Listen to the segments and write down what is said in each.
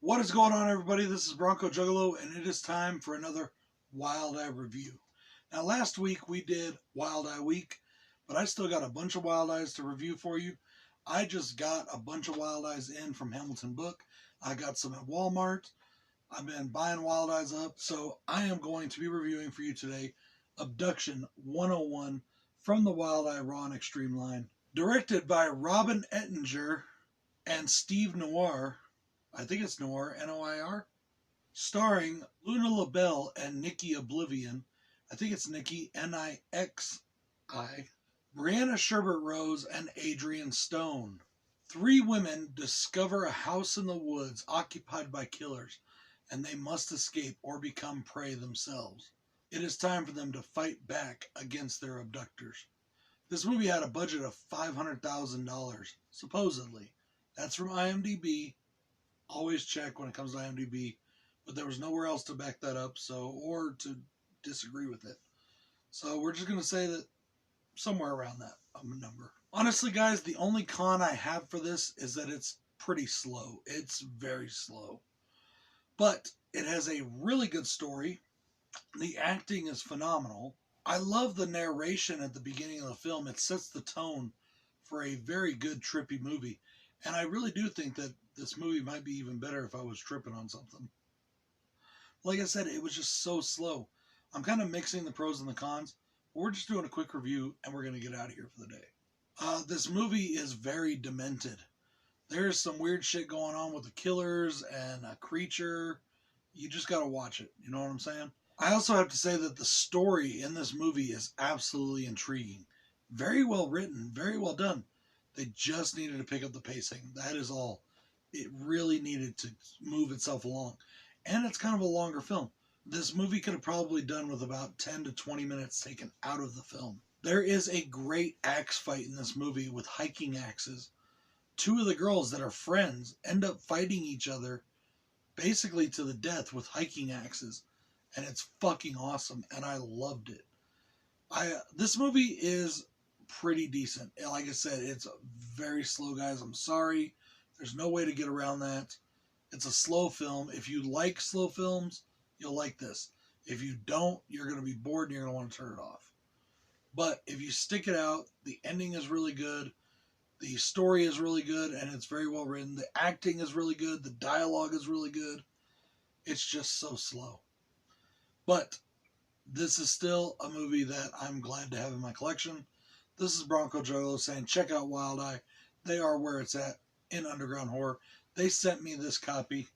What is going on, everybody? This is Bronco Juggalo, and it is time for another Wild Eye review. Now, last week we did Wild Eye Week, but I still got a bunch of Wild Eyes to review for you. I just got a bunch of Wild Eyes in from Hamilton Book. I got some at Walmart. I've been buying Wild Eyes up, so I am going to be reviewing for you today Abduction 101 from the Wild Eye Raw and Extreme line. Directed by Robin Ettinger and Steve Noir. I think it's Noir, N-O-I-R. Starring Luna LaBelle and Nikki Oblivion. I think it's Nikki, N-I-X-I. Brianna Sherbert-Rose and Adrian Stone. Three women discover a house in the woods occupied by killers, and they must escape or become prey themselves. It is time for them to fight back against their abductors. This movie had a budget of $500,000, supposedly. That's from IMDb. Always check when it comes to IMDb, but there was nowhere else to back that up, or to disagree with it. So we're just going to say that somewhere around that number. Honestly, guys, the only con I have for this is that it's pretty slow. It's very slow. But it has a really good story. The acting is phenomenal. I love the narration at the beginning of the film. It sets the tone for a very good, trippy movie. And I really do think that this movie might be even better if I was tripping on something. Like I said, it was just so slow. I'm kind of mixing the pros and the cons. But we're just doing a quick review, and we're going to get out of here for the day. This movie is very demented. There's some weird shit going on with the killers and a creature. You just got to watch it. You know what I'm saying? I also have to say that the story in this movie is absolutely intriguing. Very well written. Very well done. They just needed to pick up the pacing. That is all. It really needed to move itself along. And it's kind of a longer film. This movie could have probably done with about 10 to 20 minutes taken out of the film. There is a great axe fight in this movie with hiking axes. Two of the girls that are friends end up fighting each other basically to the death with hiking axes. And it's fucking awesome. And I loved it. This movie is pretty decent. Like I said, it's very slow, guys. I'm sorry. There's no way to get around that. It's a slow film. If you like slow films, you'll like this. If you don't, you're going to be bored and you're going to want to turn it off. But if you stick it out, the ending is really good. The story is really good, and it's very well written. The acting is really good. The dialogue is really good. It's just so slow. But this is still a movie that I'm glad to have in my collection. This is Bronco Juggalo saying, check out Wild Eye. They are where it's at in underground horror. They sent me this copy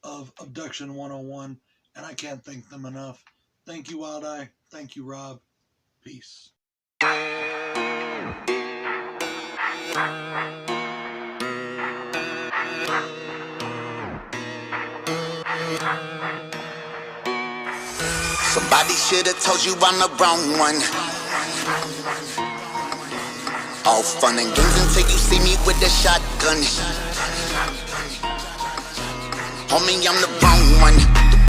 of Abduction 101, and I can't thank them enough. Thank you, Wild Eye. Thank you, Rob. Peace. Somebody should have told you I'm the wrong one. All fun and games until you see me with the shotgun. Homie, I'm the wrong one.